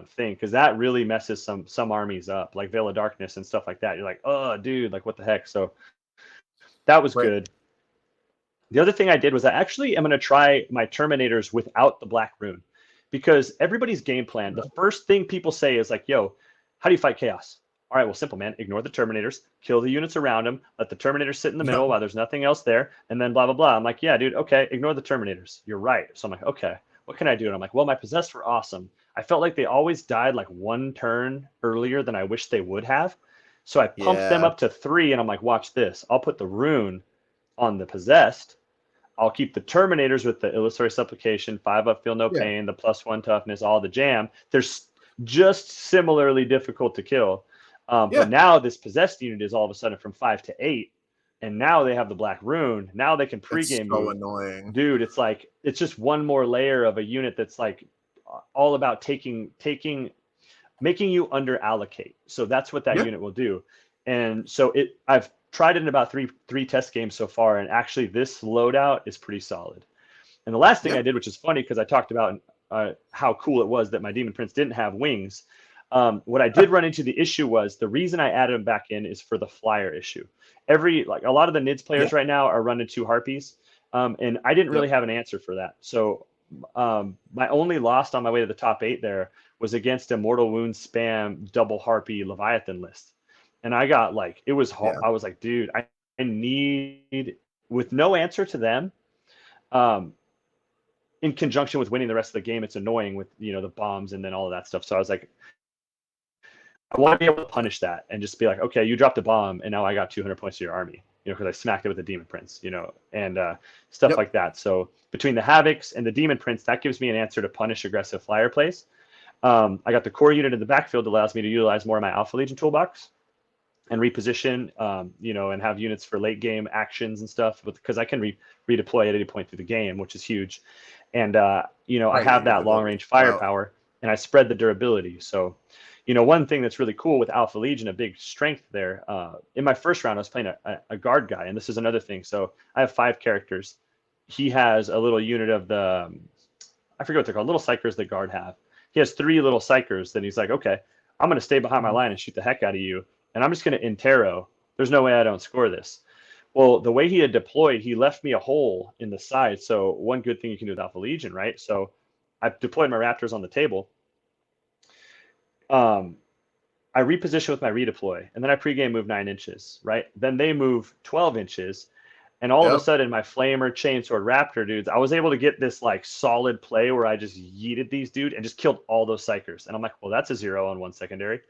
thing, because that really messes some armies up, like Veil of Darkness and stuff like that. You're like, oh, dude, like what the heck? So that was right. good. The other thing I did was I actually am going to try my Terminators without the Black Rune, because everybody's game plan, the first thing people say is like, yo, how do you fight chaos? All right, well, simple, man. Ignore the Terminators, kill the units around them, let the Terminators sit in the Yep. middle while there's nothing else there, and then blah, blah, blah. I'm like, yeah, dude, okay, ignore the Terminators. You're right. So I'm like, okay, what can I do? And I'm like, well, my Possessed were awesome. I felt like they always died like 1 turn earlier than I wish they would have. So I pumped them Yeah, up to 3, and I'm like, watch this. I'll put the Rune on the Possessed. I'll keep the Terminators with the Illusory Supplication, 5-up, feel no yeah, pain, the +1 toughness, all the jam. They're just similarly difficult to kill. But yeah. now this Possessed unit is all of a sudden from 5 to 8, and now they have the Black Rune. Now they can It's pregame so you. annoying. Dude, it's like, it's just one more layer of a unit that's like all about making you under allocate. So that's what that Yeah, unit will do. And so I've tried it in about three test games so far, and actually this loadout is pretty solid. And the last thing yeah, I did, which is funny because I talked about how cool it was that my Demon Prince didn't have wings. What I did run into the issue was the reason I added him back in is for the flyer issue. Like a lot of the NIDS yeah, players right now are running 2 harpies, and I didn't yep. really have an answer for that. So My only loss on my way to the top 8 there was against a Mortal Wounds spam double Harpy Leviathan list. And I got like, it was hard. Yeah. I was like, dude, I need, with no answer to them, um, in conjunction with winning the rest of the game, it's annoying with, the bombs and then all of that stuff. So I was like, I want to be able to punish that and just be like, okay, you dropped a bomb and now I got 200 points to your army, because I smacked it with the Demon Prince, and stuff Yep. like that. So between the Havocs and the Demon Prince, that gives me an answer to punish aggressive flyer plays. I got the core unit in the backfield, allows me to utilize more of my Alpha Legion toolbox and reposition, and have units for late game actions and stuff, because I can redeploy at any point through the game, which is huge. And, I Right. have You get that the long ability range to pull out. firepower, and I spread the durability. So, one thing that's really cool with Alpha Legion, a big strength there, in my first round, I was playing a guard guy, and this is another thing. So I have 5 characters. He has a little unit of the, I forget what they're called, little psychers that guard have. He has 3 little psychers that he's like, okay, I'm going to stay behind my line and shoot the heck out of you, and I'm just going to intero. There's no way I don't score this. Well, the way he had deployed, he left me a hole in the side. So one good thing you can do with Alpha Legion, right? So I deployed my Raptors on the table. I reposition with my redeploy, and then I pregame move 9 inches, right? Then they move 12 inches, and all of a Yep. sudden my Flamer, Chainsword, Raptor dudes, I was able to get this like solid play where I just yeeted these dudes and just killed all those psychers. And I'm like, well, that's a 0 on 1 secondary.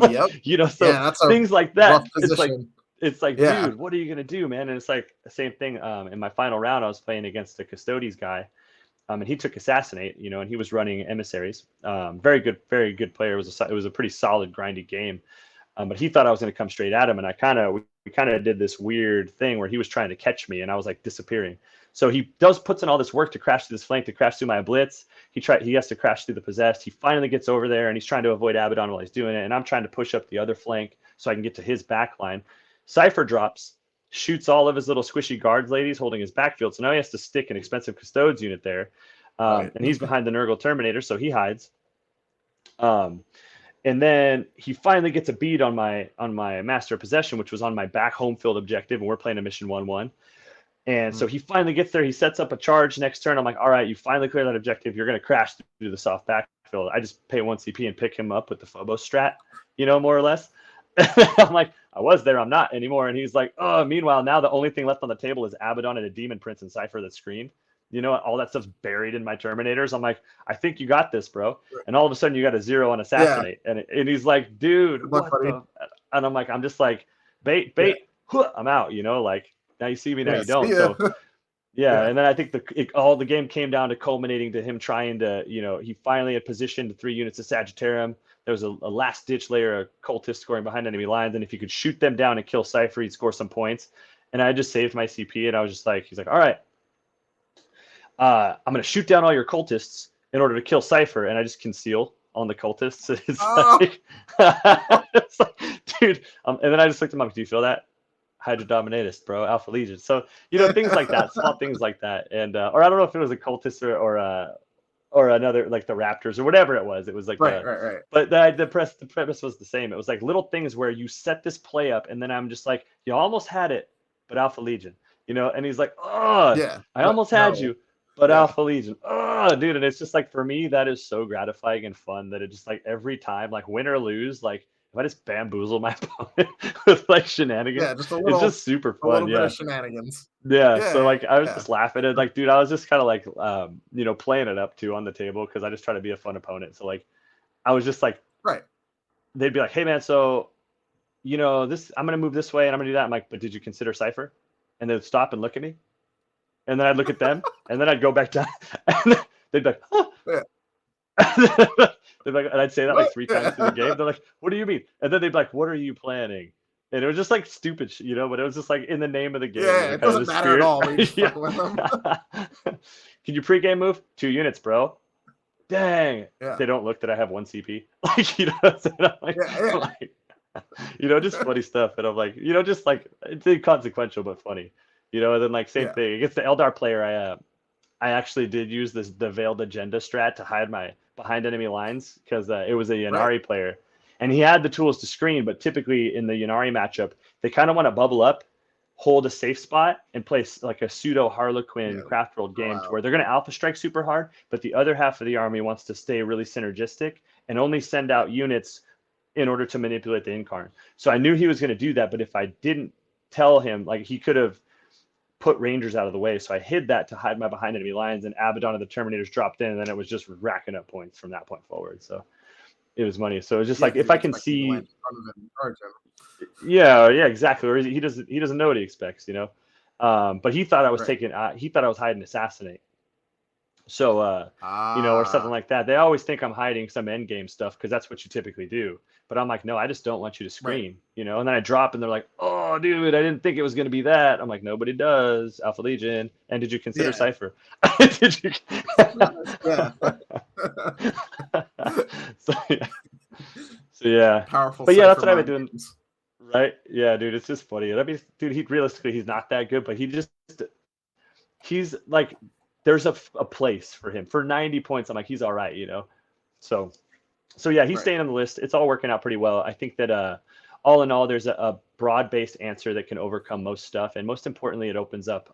Yep. So Yeah, that's a things like rough that. position. It's like, Yeah. dude, what are you gonna do, man? And it's like the same thing. In my final round, I was playing against a Custodes guy, and he took Assassinate, and he was running emissaries. Very good player. It was a pretty solid, grindy game. But he thought I was going to come straight at him, and we kind of did this weird thing where he was trying to catch me, and I was like disappearing. So he puts in all this work to crash through this flank, to crash through my blitz. He has to crash through the possessed. He finally gets over there, and he's trying to avoid Abaddon while he's doing it, and I'm trying to push up the other flank so I can get to his back line. Cypher drops, shoots all of his little squishy guards ladies holding his backfield, so now he has to stick an expensive Custodes unit there, Right. and he's behind the Nurgle Terminator, so he hides. And then he finally gets a bead on my master of possession, which was on my back home field objective, and we're playing a mission 1-1. And so he finally gets there. He sets up a charge next turn. I'm like, all right, you finally clear that objective. You're going to crash through the soft backfield. I just pay 1 CP and pick him up with the Phobos strat, more or less. I'm like, I was there. I'm not anymore. And he's like, oh, meanwhile, now the only thing left on the table is Abaddon and a Demon Prince and Cypher that screamed. All that stuff's buried in my Terminators. I'm like, I think you got this, bro. And all of a sudden you got a 0 on Yeah. Assassinate. And he's like, dude, Good luck, what buddy. the? And I'm like, I'm just like, bait, I'm out, like, now you see me, now Yeah. you don't. See ya. So yeah, and then I think all the game came down to culminating to him trying to, he finally had positioned 3 units of Sagittarium. There was a last ditch layer of cultists scoring behind enemy lines, and if you could shoot them down and kill Cypher, he'd score some points. And I just saved my CP, and I was just like, he's like, all right, I'm gonna shoot down all your cultists in order to kill Cypher, and I just conceal on the cultists. It's like, dude. And then I just looked at him up. Do you feel that? Hydra Dominatus, bro, Alpha Legion. So things like that, small things like that, and or I don't know if it was a cultist or another, like the Raptors or whatever it was. It was like right. but the premise was the same. It was like little things where you set this play up, and then I'm just like, you almost had it, but Alpha Legion, and he's like, oh, Yeah. I But almost had no. you, but Yeah. Alpha Legion, oh, dude. And it's just like, for me, that is so gratifying and fun that it just like every time, like win or lose, like if I just bamboozle my opponent with like shenanigans, Yeah. Just it's just super a fun. little bit Yeah. of shenanigans. Yeah. So Yeah. like I was Yeah. just laughing at, like, dude, I was just kind of like playing it up too on the table, because I just try to be a fun opponent. So like I was just like, Right. they'd be like, hey man, so this, I'm gonna move this way and I'm gonna do that. I'm like, but did you consider Cypher? And they'd stop and look at me. And then I'd look at them, and then I'd go back down, and they'd be like, huh. Yeah. They'd be like, and I'd say that like 3 times through the game. They're like, what do you mean? And then they'd be like, what are you planning? And it was just like stupid, but it was just like in the name of the game. Yeah. It doesn't matter at all. We just Yeah. fucking with them. Can you pregame move? 2 units, bro. Dang. Yeah. They don't look that I have 1 CP. Like, what I'm saying? I'm like, Yeah. just funny stuff. And I'm like, just like, it's inconsequential but funny. And then like same thing against the Eldar player. I actually did use the veiled agenda strat to hide my behind enemy lines, because it was a Yanari player, and he had the tools to screen. But typically in the Yanari matchup, they kind of want to bubble up, hold a safe spot and play like a pseudo Harlequin Yeah. craft world Oh, game to wow. where they're going to alpha strike super hard, but the other half of the army wants to stay really synergistic and only send out units in order to manipulate the incarn. So I knew he was going to do that, but if I didn't tell him, like he could have put Rangers out of the way. So I hid that to hide my behind enemy lines, and Abaddon and the Terminators dropped in, and then it was just racking up points from that point forward. So it was money. So it's just Yeah, like because if you're I can expecting to land see, in front of him and charge him. yeah, exactly. Or he doesn't know what he expects, you know. But he thought I was Right. taking, he thought I was hiding assassinate. So, or something Ah, like that. They always think I'm hiding some end game stuff because that's what you typically do. But I'm like, no, I just don't want you to right. scream, And then I drop, and they're like, oh, dude, I didn't think it was going to be that. I'm like, nobody does. Alpha Legion. And did you consider Yeah. Cipher? Did you? Yeah. so yeah, so yeah, Powerful but yeah, that's cipher what I've been mind doing. games. Right? Yeah, dude, it's just funny. I mean, dude, he realistically he's not that good, but he's like there's a place for him for 90 points. I'm like he's all right. So yeah, he's Right. staying on the list. It's all working out pretty well. I think that all in all, there's a broad-based answer that can overcome most stuff, and most importantly, it opens up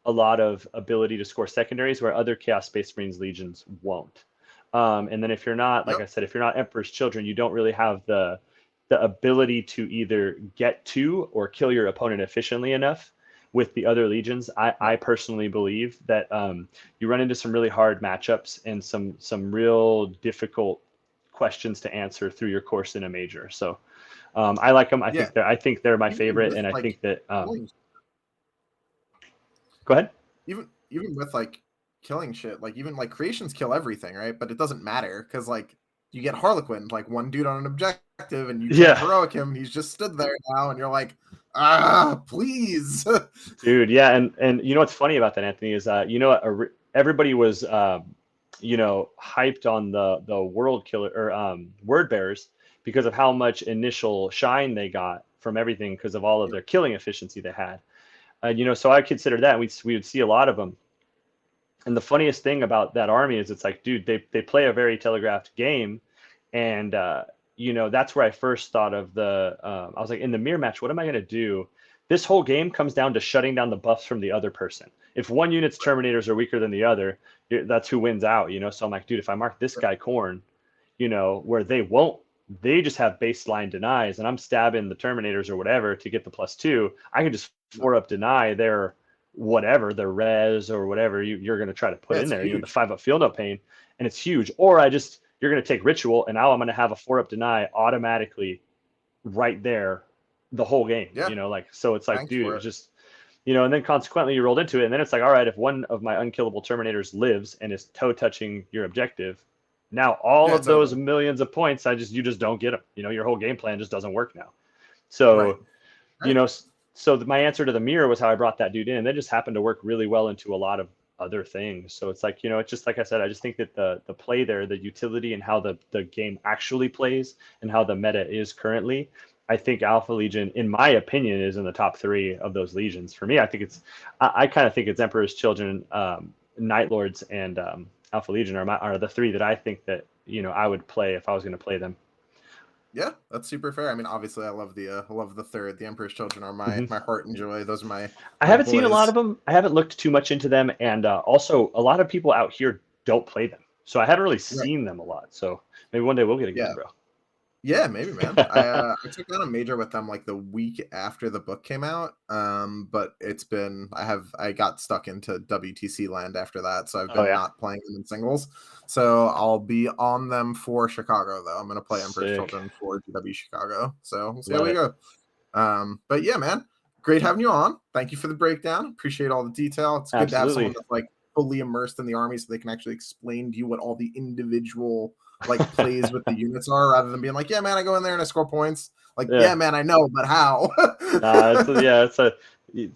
a lot of ability to score secondaries where other Chaos Space Marines legions won't. And then if you're not, like Yep. I said, if you're not Emperor's Children, you don't really have the ability to either get to or kill your opponent efficiently enough with the other legions. I Right. personally believe that you run into some really hard matchups and some real difficult questions to answer through your course in a major. So I like them. Yeah. I think they're my Even favorite, with and I like think that killing, go ahead. even with like killing shit, like even like creations kill everything, right? But it doesn't matter because like you get Harlequin, like one dude on an objective, and you can't Yeah. heroic him, and he's just stood there now, and you're like, please. Dude, yeah, and you know what's funny about that, Anthony, is everybody was hyped on the world killer or word bearers because of how much initial shine they got from everything because of all of Yep. their killing efficiency they had. So I consider that we would see a lot of them. And the funniest thing about that army is it's like, dude, they play a very telegraphed game, and that's where I first thought of I was like, in the mirror match, what am I going to do? This whole game comes down to shutting down the buffs from the other person. If one unit's Terminators are weaker than the other, that's who wins out. So I'm like, dude, if I mark this guy Corn, where they won't, they just have baseline denies, and I'm stabbing the Terminators or whatever to get the +2. I can just 4-up deny their whatever, their res or whatever you're going to try to put Yeah, in it's there, the huge. 5-up field no pain, and it's huge. Or you're going to take ritual, and now I'm going to have a 4-up deny automatically right there the whole game, Yeah, so it's like, thanks dude, for it it. was just, and then consequently you rolled into it, and then it's like, all right, if one of my unkillable Terminators lives and is toe touching your objective, now all Yeah, of it's those over. millions of points, you just don't get them. Your whole game plan just doesn't work now. Right. So, you Right. know, so my answer to the mirror was how I brought that dude in. And that just happened to work really well into a lot of other things. So it's like, it's just like I said, I just think that the play there, the utility and how the game actually plays and how the meta is currently, I think Alpha Legion, in my opinion, is in the top 3 of those legions. For me, I think I kind of think it's Emperor's Children, Night Lords, and Alpha Legion are the 3 that I think that, I would play if I was going to play them. Yeah, that's super fair. I mean, obviously, I love the third. The Emperor's Children are Mm-hmm. my heart and joy. Those are I my haven't seen a lot boys. of them. I haven't looked too much into them, and also a lot of people out here don't play them, so I haven't really Right. seen them a lot. So maybe one day we'll get a game, Yeah. bro. Yeah, maybe, man. I took on a major with them like the week after the book came out. But I got stuck into WTC land after that, so I've Oh been yeah, not playing them in singles. So I'll be on them for Chicago though. I'm gonna play Emperor's sick. Children for GW Chicago. So we'll see how Love we it. go. But yeah, man, great having you on. Thank you for the breakdown. Appreciate all the detail. It's good to have someone Absolutely. that's like fully immersed in the army so they can actually explain to you what all the individual like plays with the units are rather than being like, yeah, man, I go in there and I score points. Like, yeah, Yeah. man, I know, but how? It's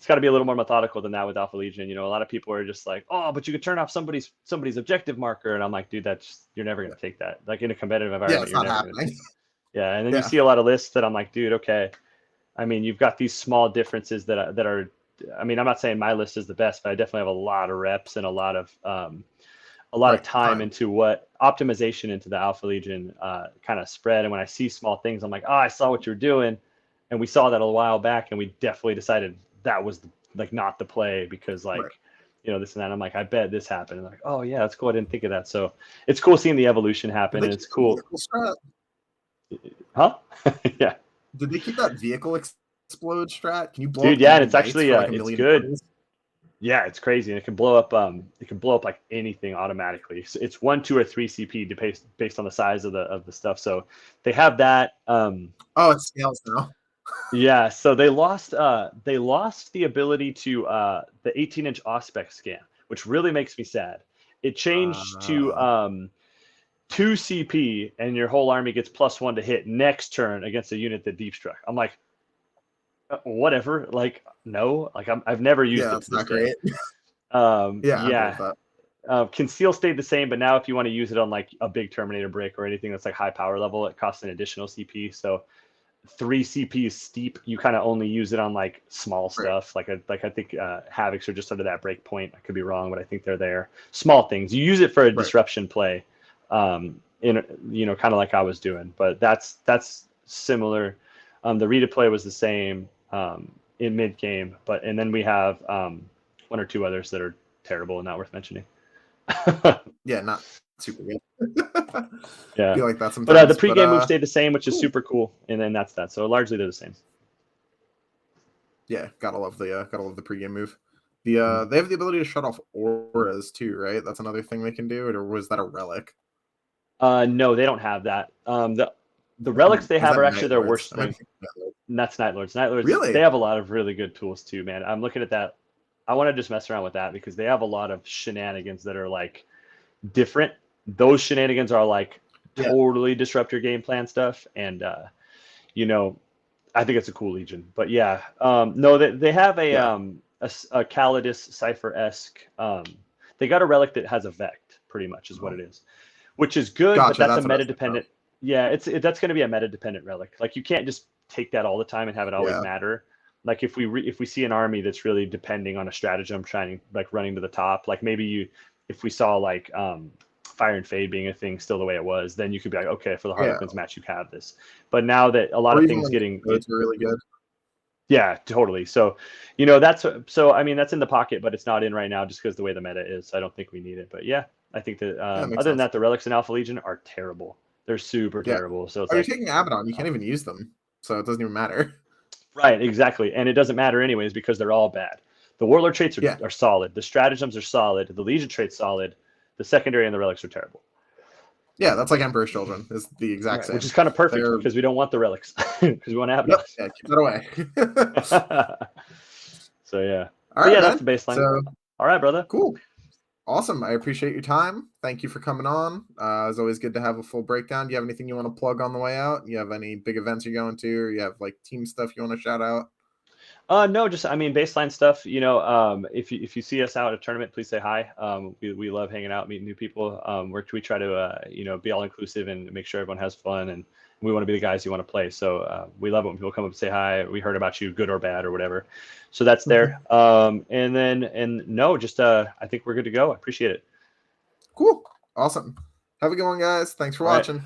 got to be a little more methodical than that with Alpha Legion. A lot of people are just like, oh, but you could turn off somebody's objective marker, and I'm like, dude, you're never gonna take that. Like in a competitive Yeah, environment, it's you're not never gonna happening. take. Yeah, and then you Yeah. see a lot of lists that I'm like, dude, okay. I mean, you've got these small differences that are. I mean, I'm not saying my list is the best, but I definitely have a lot of reps and a lot of Right. time Time. into what optimization into the Alpha Legion kind of spread. And when I see small things, I'm like, oh, I saw what you're doing, and we saw that a while back, and we definitely decided that was like not the play because Right. this and that. I'm like, I bet this happened. And like, oh yeah, that's cool. I didn't think of that. So it's cool seeing the evolution Did happen, they and keep it's the cool. vehicle strat? Huh? Yeah, Did they keep that vehicle explode strat? Can you blow dude. up Yeah, and enemy it's knights actually for like a it's million good. points? Yeah, it's crazy, and it can blow up. It can blow up like anything automatically. So it's 1, 2, or 3 CP based on the size of the stuff. So they have that. Oh, it scales now. Yeah, so they lost the ability to the 18-inch Auspex scan, which really makes me sad. It changed to Uh, 2 CP, and your whole army gets +1 to hit next turn against a unit that deep struck. I'm like, whatever. Like, no, like I've never used yeah, it to that's this not day. great. Yeah, I'm good with Yeah, that. Conceal stayed the same, but now if you want to use it on like a big Terminator break or anything that's like high power level, it costs an additional CP. So 3 CP is steep. You kind of only use it on like small Right. stuff. Like I think Havocs are just under that break point. I could be wrong, but I think they're there. Small things. You use it for a Right. disruption play, in kind of like I was doing. But that's similar. The read play was the same in mid game, and then we have 1 or 2 others that are terrible and not worth mentioning. Yeah, not super good. Yeah, Feel like that but the sometimes. But pregame move stayed the same, which is cool. super cool. And then that's that. So largely they're the same. Yeah, gotta love the pregame move. They have the ability to shut off auras too, right? That's another thing they can do, or was that a relic? No, they don't have that. The relics they Was have that are Night actually their Lords? worst I might thing. be thinking Night Lords. And that's Night Lords. Night Lords, they Really? have a lot of really good tools too, man. I'm looking at that. I want to just mess around with that because they have a lot of shenanigans that are like different. Those shenanigans are like Yeah. totally disrupt your game plan stuff, and you know, I think it's a cool Legion. But yeah, no, they have Yeah. a Calidus Cipher esque. They got a relic that has a Vect, pretty much is what it Oh. is, which is good, but Gotcha. that's a That's what I meta was thinking of. dependent. Yeah, that's going to be a meta dependent relic. Like you can't just take that all the time and have it always Yeah. matter. Like if we see an army that's really depending on a stratagem trying like running to the top, like if we saw like Fire and Fade being a thing still the way it was, then you could be like, okay, for the Yeah. Harlequins match you have this. But now that a lot Or of even things when getting codes are really good. yeah, totally. So, I mean, that's in the pocket, but it's not in right now just because the way the meta is. I don't think we need it. But yeah, I think that Yeah, that makes other than sense. that, the relics in Alpha Legion are terrible. They're super Yeah. terrible. So it's Oh, you're like, taking Abaddon. You can't even use them, so it doesn't even matter. right, exactly. And it doesn't matter anyways because they're all bad. The Warlord traits Yeah. are solid. The stratagems are solid. The Legion traits solid. The secondary and the relics are terrible. Yeah, that's like Emperor's Children. Is the exact Right, which same. is kind of perfect They're because we don't want the relics because we want to have Yep. Yeah, keep that away. So yeah, All but right, yeah, that's man. the baseline. So All right, brother. cool. Awesome. I appreciate your time. Thank you for coming on. It's always good to have a full breakdown. Do you have anything you want to plug on the way out? You have any big events you're going to, or you have like team stuff you want to shout out? No, just I mean baseline stuff. If you see us out at a tournament, please say hi. We love hanging out, meeting new people. We try to be all inclusive and make sure everyone has fun, and we want to be the guys you want to play. So we love it when people come up and say hi. We heard about you, good or bad or whatever. So that's there. And no, just I think we're good to go. I appreciate it. Cool. Awesome. Have a good one, guys. Thanks for All right. watching.